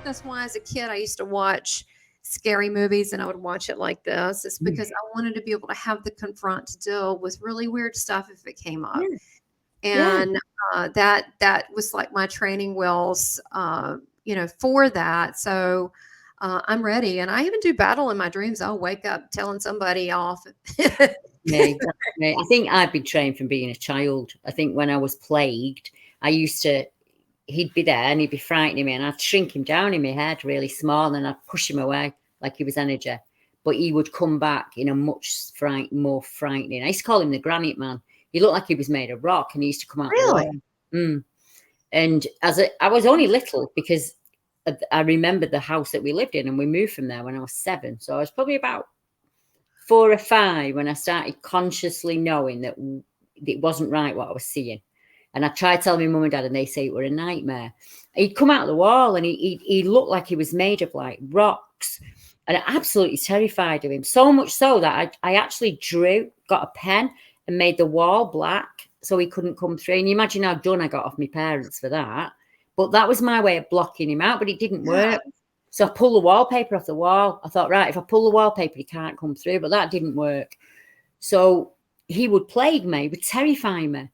that's why as a kid I used to watch scary movies, and I would watch it like this. It's because I wanted to be able to have the confront to deal with really weird stuff if it came up. And that was like my training wheels, for that. So I'm ready. And I even do battle in my dreams. I'll wake up telling somebody off. I think I've been trained from being a child. I think when I was plagued, he'd be there and he'd be frightening me, and I'd shrink him down in my head really small, and I'd push him away like he was energy. But he would come back in a much more frightening. I used to call him the granite man. He looked like he was made of rock, and he used to come out. Really? And I was only little, because I remembered the house that we lived in, and we moved from there when I was 7. So I was probably about 4 or 5 when I started consciously knowing that it wasn't right what I was seeing. And I tried telling my mum and dad, and they say it were a nightmare. He'd come out of the wall, and he looked like he was made of like rocks, and I absolutely terrified of him. So much so that I actually got a pen and made the wall black so he couldn't come through. And you imagine how done I got off my parents for that. But that was my way of blocking him out, but it didn't work. So I pulled the wallpaper off the wall. I thought, right, if I pull the wallpaper, he can't come through, but that didn't work. So he would plague me, he would terrify me.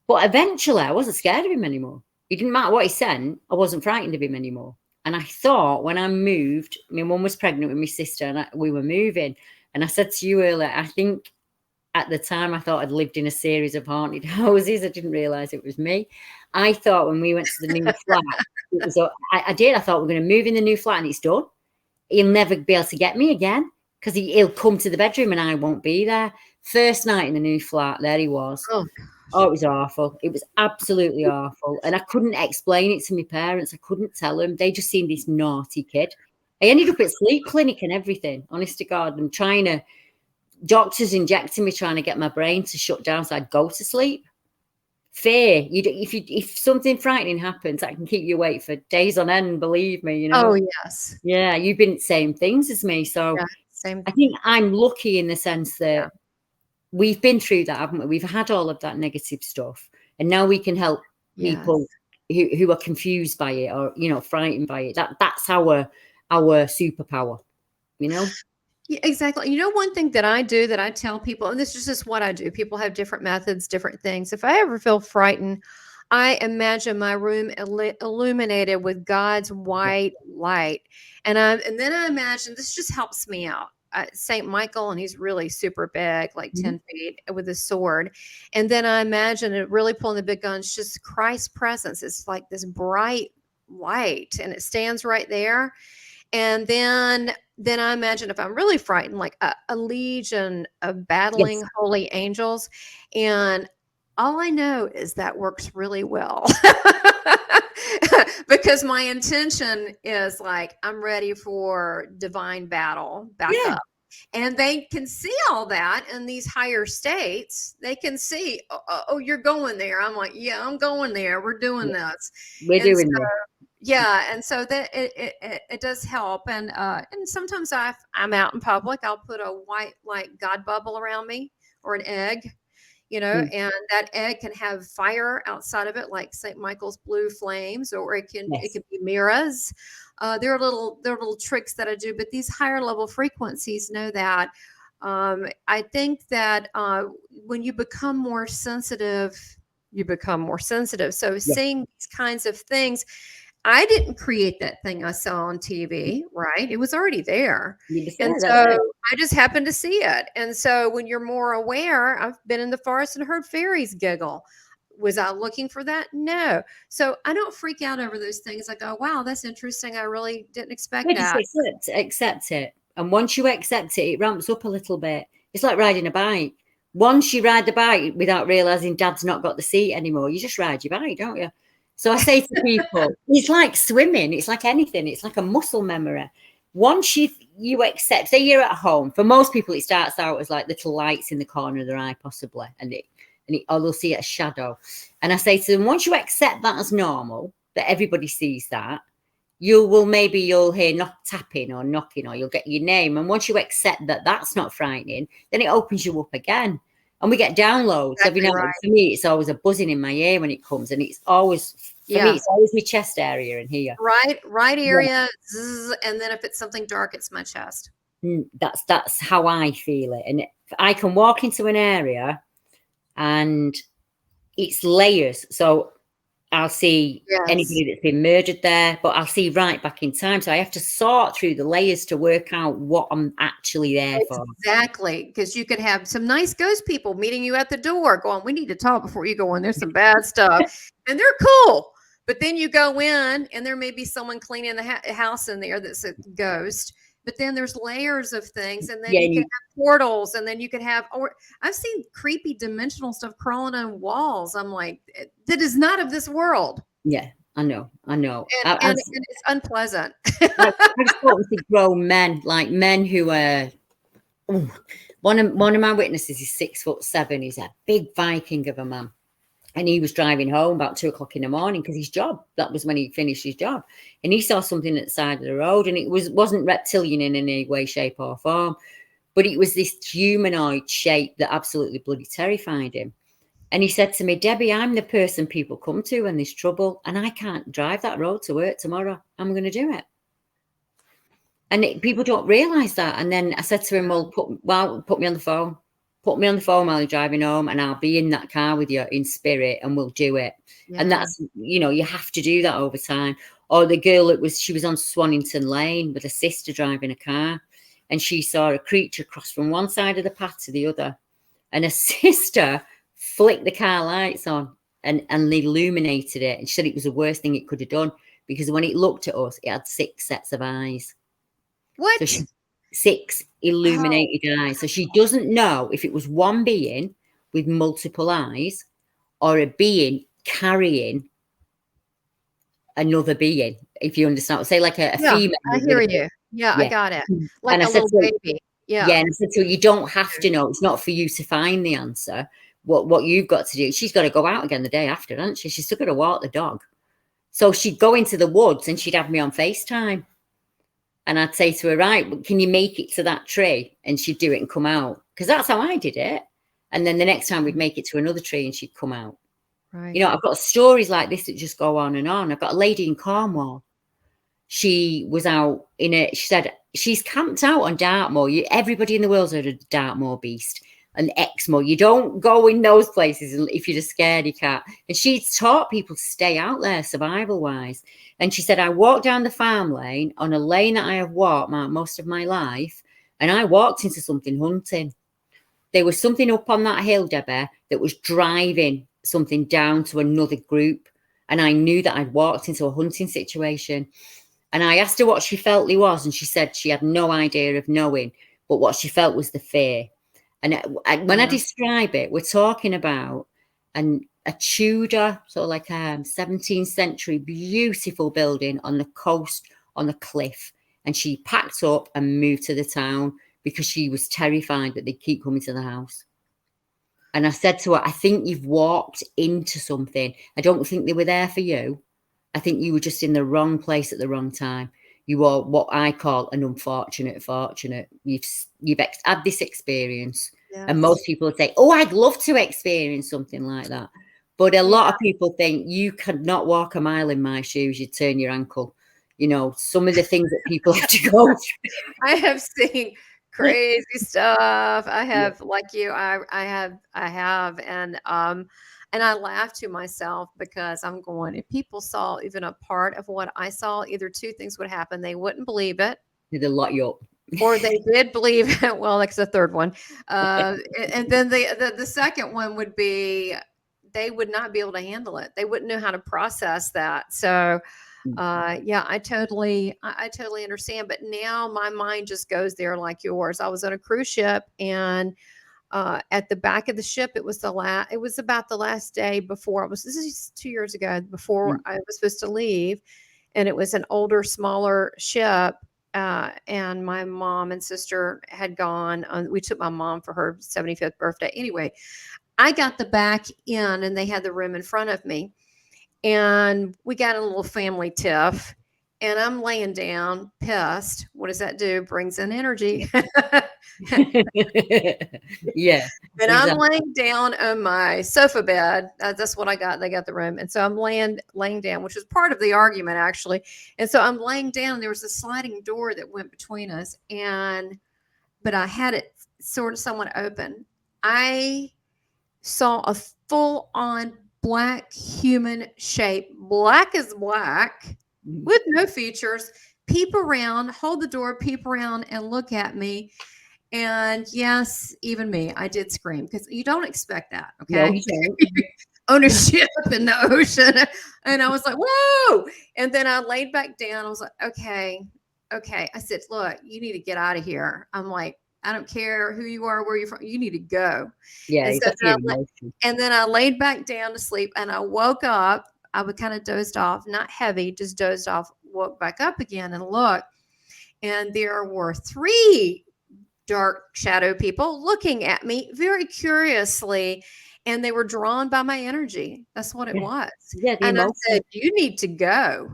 But eventually I wasn't scared of him anymore. It didn't matter what he sent, I wasn't frightened of him anymore. And I thought when I moved, my mum was pregnant with my sister, and we were moving. And I said to you earlier, I think at the time I thought I'd lived in a series of haunted houses. I didn't realise it was me. I thought when we went to the new flat, I thought we're going to move in the new flat and it's done. He'll never be able to get me again, because he'll come to the bedroom and I won't be there. First night in the new flat, there he was. Oh, it was awful. It was absolutely awful. And I couldn't explain it to my parents. I couldn't tell them. They just seemed this naughty kid. I ended up at sleep clinic and everything, honest to God. I'm doctors injecting me, trying to get my brain to shut down so I'd go to sleep. Fear. If something frightening happens, that can keep you awake for days on end, believe me, you know. Oh, yes. Yeah, you've been the same things as me. So same. I think I'm lucky in the sense that we've been through that, haven't we? We've had all of that negative stuff, and now we can help people who are confused by it or, frightened by it. That's our superpower, you know? Yeah, exactly. One thing that I do that I tell people, and this is just what I do. People have different methods, different things. If I ever feel frightened, I imagine my room illuminated with God's white light. And then I imagine, this just helps me out. St. Michael, and he's really super big, like 10 feet with a sword. And then I imagine it really pulling the big guns, just Christ's presence. It's like this bright light, and it stands right there. And then I imagine, if I'm really frightened, like a legion of battling holy angels. And all I know is that works really well. Because my intention is like, I'm ready for divine battle back up. And they can see all that in these higher states. They can see, oh, you're going there. I'm like, yeah, I'm going there. We're doing this. We're doing this. Yeah, and so that it does help, and sometimes I'm out in public, I'll put a white like God bubble around me, or an egg, and that egg can have fire outside of it, like St. Michael's blue flames, or it can be mirrors. There are little tricks that I do, but these higher level frequencies know that. I think that when you become more sensitive, you become more sensitive. So seeing these kinds of things. I didn't create that thing I saw on TV, right? It was already there. And so I just happened to see it. And so when you're more aware, I've been in the forest and heard fairies giggle. Was I looking for that? No. So I don't freak out over those things. I go, wow, that's interesting. I really didn't expect that. Just accept it. And once you accept it, it ramps up a little bit. It's like riding a bike. Once you ride the bike without realizing Dad's not got the seat anymore, you just ride your bike, don't you? So I say to people, it's like swimming. It's like anything. It's like a muscle memory. Once you accept, say you're at home. For most people, it starts out as like little lights in the corner of their eye, possibly, or they'll see it as shadow. And I say to them, once you accept that as normal, that everybody sees that, you'll hear tapping or knocking, or you'll get your name. And once you accept that that's not frightening, then it opens you up again. And we get downloads every now and then. For me, it's always a buzzing in my ear when it comes, and it's always For me, it's always my chest area in here. Right area, zzz, and then if it's something dark, it's my chest. That's how I feel it. And I can walk into an area and it's layers. So I'll see anybody that's been murdered there, but I'll see right back in time. So I have to sort through the layers to work out what I'm actually there for. Exactly. Because you could have some nice ghost people meeting you at the door going, we need to talk before you go in. There's some bad stuff. And they're cool. But then you go in and there may be someone cleaning the house in there that's a ghost. But then there's layers of things, and then you can have portals, and then you can have, or I've seen creepy dimensional stuff crawling on walls. I'm like, that is not of this world. Yeah, I know. And it's unpleasant. I've spoken to grown men, like men who are, one of my witnesses is 6'7". He's a big Viking of a man. And he was driving home about 2 o'clock in the morning because his job, that was when he finished his job. And he saw something at the side of the road, and it wasn't reptilian in any way, shape or form, but it was this humanoid shape that absolutely bloody terrified him. And he said to me, Debbie, I'm the person people come to when there's trouble, and I can't drive that road to work tomorrow. I'm going to do it. And people don't realise that. And then I said to him, put me on the phone. Put me on the phone while you're driving home, and I'll be in that car with you in spirit, and we'll do it. Yeah. And that's, you have to do that over time. Or the girl, she was on Swannington Lane with a sister driving a car, and she saw a creature cross from one side of the path to the other. And her sister flicked the car lights on and illuminated it. And she said it was the worst thing it could have done, because when it looked at us, it had 6 sets of eyes. What? So 6 illuminated eyes. So she doesn't know if it was one being with multiple eyes or a being carrying another being, if you understand. Say like a female. I hear you. Yeah, I got it. Like a little baby. Yeah. Yeah. And I said, so you don't have to know. It's not for you to find the answer. What you've got to do, she's got to go out again the day after, hasn't she? She's still got to walk the dog. So she'd go into the woods and she'd have me on FaceTime. And I'd say to her, right, can you make it to that tree? And she'd do it and come out. Because that's how I did it. And then the next time we'd make it to another tree and she'd come out. Right. I've got stories like this that just go on and on. I've got a lady in Cornwall. She was out she said, she's camped out on Dartmoor. Everybody in the world's heard of Dartmoor Beast and Exmoor. You don't go in those places if you're just scared you can't. And she'd taught people to stay out there survival-wise. And she said, I walked down the farm lane on a lane that I have walked most of my life, and I walked into something hunting. There was something up on that hill, Deborah, that was driving something down to another group. And I knew that I'd walked into a hunting situation. And I asked her what she felt it was, and she said she had no idea of knowing, but what she felt was the fear. And when I describe it, we're talking about a Tudor, sort of like 17th century, beautiful building on the coast, on a cliff. And she packed up and moved to the town because she was terrified that they'd keep coming to the house. And I said to her, I think you've walked into something. I don't think they were there for you. I think you were just in the wrong place at the wrong time. You are what I call an unfortunate fortunate. You've had this experience. Yes. And most people would say, oh, I'd love to experience something like that. But a lot of people think you could not walk a mile in my shoes. You'd turn your ankle. Some of the things that people have to go through. I have seen crazy stuff. I have, like you, I have. And I laugh to myself because I'm going, if people saw even a part of what I saw, either two things would happen. They wouldn't believe it. They'd lock you up. Or they did believe it. Well, that's the third one. And then the second one would be, they would not be able to handle it. They wouldn't know how to process that. So, I totally understand. But now my mind just goes there like yours. I was on a cruise ship, and at the back of the ship, it was about the last day before this is 2 years ago, before I was supposed to leave. And it was an older, smaller ship. And my mom and sister had gone we took my mom for her 75th birthday. Anyway, I got the back in, and they had the room in front of me, and we got a little family tiff, and I'm laying down pissed. What does that do? Brings in energy. Yeah. And I'm laying down on my sofa bed. That's what I got. They got the room. And so I'm laying down, which was part of the argument, actually. And so I'm laying down. And there was a sliding door that went between us. But I had it sort of somewhat open. I saw a full-on black human shape, black as black, with no features, peep around, hold the door, peep around, and look at me. And yes, even me, I did scream because you don't expect that. Okay. No, you don't. On a ship in the ocean. And I was like, whoa. And then I laid back down. I was like, okay. I said, look, you need to get out of here. I'm like, I don't care who you are, where you're from. You need to go. Yeah. And then I laid back down to sleep and I woke up. I would kind of dozed off, not heavy, just dozed off, woke back up again and looked. And there were 3 dark shadow people looking at me very curiously, and they were drawn by my energy. That's what it was. Yeah, and I said, you need to go.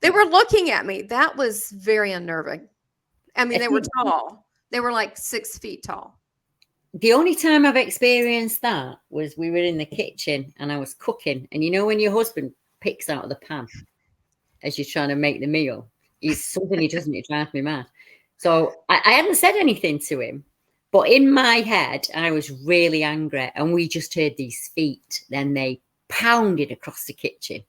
They were looking at me. That was very unnerving. I mean, they were tall. They were like 6 feet tall. The only time I've experienced that was we were in the kitchen and I was cooking. And you know when your husband picks out of the pan as you're trying to make the meal, it's something he doesn't, it drives me mad. So I hadn't said anything to him, but in my head, I was really angry. And we just heard these feet. Then they pounded across the kitchen.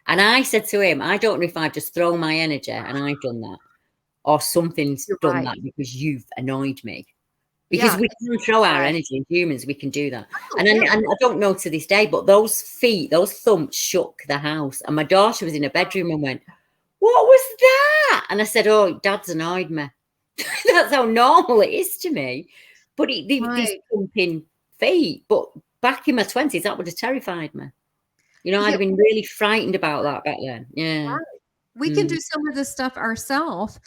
And I said to him, I don't know if I've just thrown my energy and I've done that, or something's done that because you've annoyed me. Because we can throw our energy in humans, we can do that. And I don't know to this day, but those feet, those thumps shook the house. And my daughter was in her bedroom and went, what was that? And I said, oh, Dad's annoyed me. That's how normal it is to me. But these thumping feet. But back in my 20s, that would have terrified me. You know, I'd have been really frightened about that back then. Yeah. Right. We can do some of this stuff ourselves.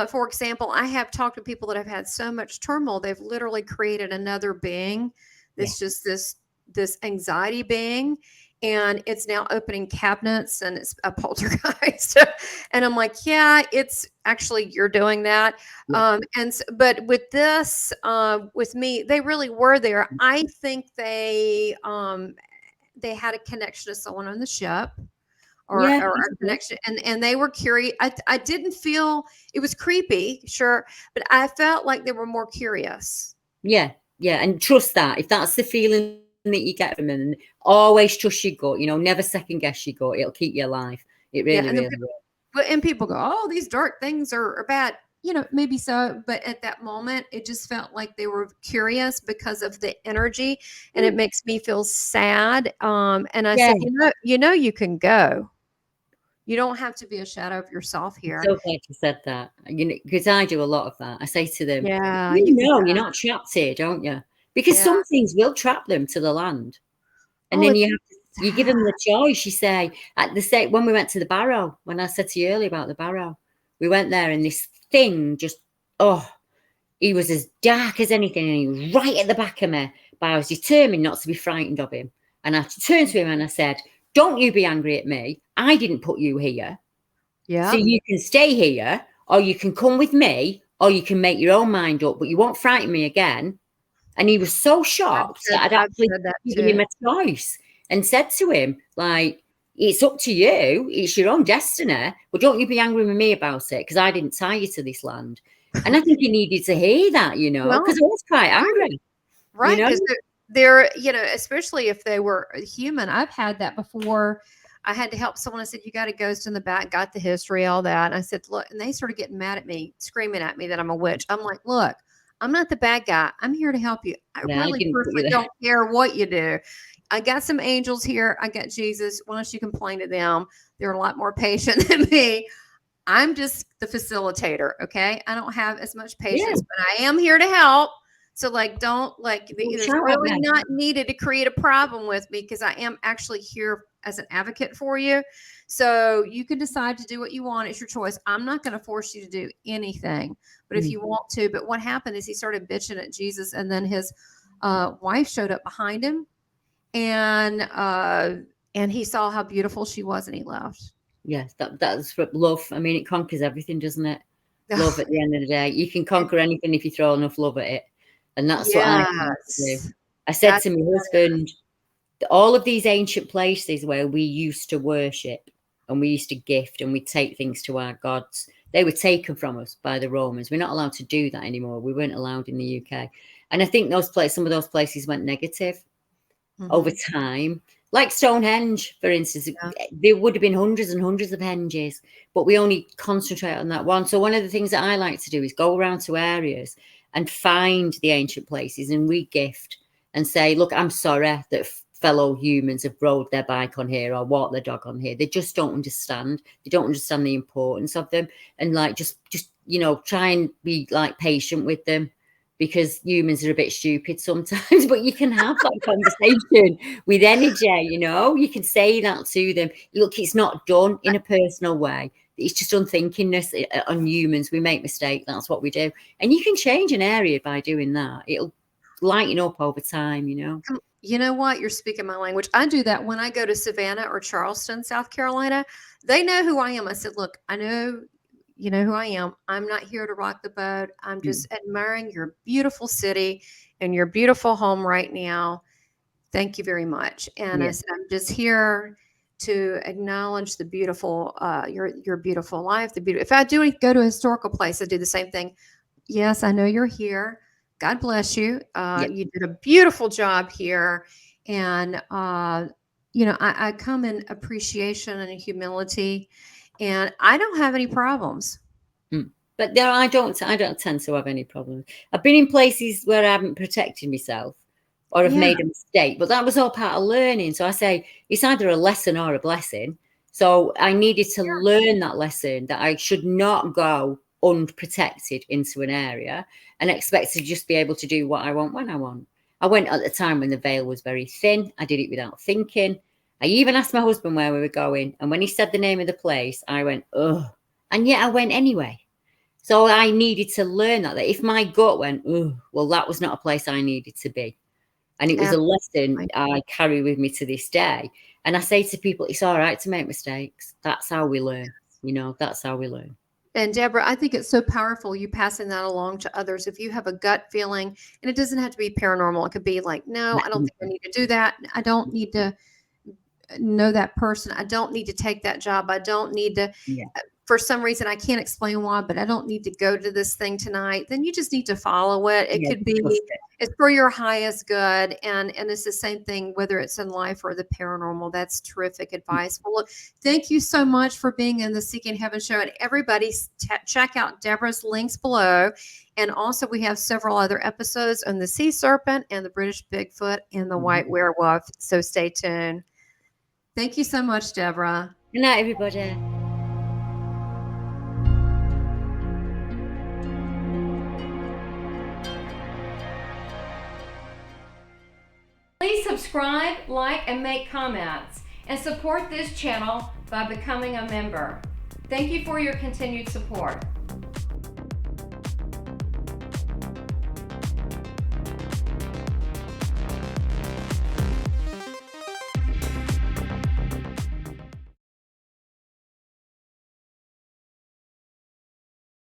For example, I have talked to people that have had so much turmoil, they've literally created another being. That's just this anxiety being. And it's now opening cabinets and it's a poltergeist. And I'm like, yeah, it's actually, you're doing that. But with this, with me, they really were there. I think they had a connection to someone on the ship. Or a connection, and they were curious. I didn't feel it was creepy, sure, but I felt like they were more curious. Yeah, and trust that. If that's the feeling that you get from them, always trust your gut. You know, never second guess your gut. It'll keep you alive. It really, really will. And people go, "Oh, these dark things are bad." You know, maybe so, but at that moment, it just felt like they were curious because of the energy, and it makes me feel sad. And I said, you know, you can go. You don't have to be a shadow of yourself here. So glad you said that. You know, because I do a lot of that. I say to them, you're not trapped here, don't you? Because some things will trap them to the land. And then you give them the choice. You say, when we went to the barrow, when I said to you earlier about the barrow, we went there and this thing just, he was as dark as anything and he was right at the back of me. But I was determined not to be frightened of him. And I turned to him and I said, don't you be angry at me. I didn't put you here. Yeah. So you can stay here, or you can come with me, or you can make your own mind up, but you won't frighten me again. And he was so shocked that I'd actually given him a choice and said to him, like, it's up to you. It's your own destiny. But don't you be angry with me about it, because I didn't tie you to this land. And I think he needed to hear that, you know, because I was quite angry. Right. Because they're, you know, especially if they were human. I've had that before. I had to help someone. I said, you got a ghost in the back, got the history, all that. And I said, look, and they started getting mad at me, screaming at me that I'm a witch. I'm like, look, I'm not the bad guy. I'm here to help you. I really personally don't care what you do. I got some angels here. I got Jesus. Why don't you complain to them? They're a lot more patient than me. I'm just the facilitator. Okay. I don't have as much patience, but I am here to help. So it's really not needed to create a problem with me, because I am actually here as an advocate for you. So you can decide to do what you want. It's your choice. I'm not going to force you to do anything, but if you want to. But what happened is he started bitching at Jesus, and then his wife showed up behind him, and he saw how beautiful she was, and he left. Yes, that's love. I mean, it conquers everything, doesn't it? Love at the end of the day. You can conquer anything if you throw enough love at it. And that's what I tend to do. Yes. I said That's to my husband, all of these ancient places where we used to worship and we used to gift and we take things to our gods, they were taken from us by the Romans. We're not allowed to do that anymore. We weren't allowed in the UK. And I think some of those places went negative over time. Like Stonehenge, for instance, Yeah. there would have been hundreds and hundreds of henges, but we only concentrate on that one. So one of the things that I like to do is go around to areas and find the ancient places and re-gift and say, look, I'm sorry that fellow humans have rode their bike on here or walked their dog on here. They just don't understand. They don't understand the importance of them. And like, just try and be like patient with them, because humans are a bit stupid sometimes, but you can have that conversation with energy, you can say that to them. Look, it's not done in a personal way. It's just unthinkingness on humans. We make mistakes. That's what we do. And you can change an area by doing that. It'll lighten up over time, You know what? You're speaking my language. I do that when I go to Savannah or Charleston, South Carolina. They know who I am. I said, look, I know you know who I am. I'm not here to rock the boat. I'm just admiring your beautiful city and your beautiful home right now. Thank you very much. And I said, I'm just here to acknowledge the beautiful, your beautiful life. If I do go to a historical place, I do the same thing. Yes, I know you're here. God bless you. You did a beautiful job here. And, I come in appreciation and humility, and I don't have any problems. But I don't tend to have any problems. I've been in places where I haven't protected myself or have made a mistake, but that was all part of learning. So I say it's either a lesson or a blessing. So I needed to learn that lesson, that I should not go unprotected into an area and expect to just be able to do what I want when I want. I went at the time when the veil was very thin. I did it without thinking. I even asked my husband where we were going, and when he said the name of the place, I went, ugh. And yet I went anyway. So I needed to learn that if my gut went, ugh, well, that was not a place I needed to be. And it was a lesson I carry with me to this day. And I say to people, it's all right to make mistakes. That's how we learn. That's how we learn. And Deborah, I think it's so powerful you passing that along to others. If you have a gut feeling, and it doesn't have to be paranormal, it could be like, no, I don't think I need to do that. I don't need to know that person. I don't need to take that job. I don't need to, for some reason, I can't explain why, but I don't need to go to this thing tonight. Then you just need to follow it. It could be, it's for your highest good. And it's the same thing, whether it's in life or the paranormal. That's terrific advice. Well, look, thank you so much for being in the Seeking Heaven show. And everybody check out Deborah's links below. And also we have several other episodes on the Sea Serpent and the British Bigfoot and the White Werewolf. So stay tuned. Thank you so much, Deborah. Good night, everybody. Please subscribe, like, and make comments, and support this channel by becoming a member. Thank you for your continued support.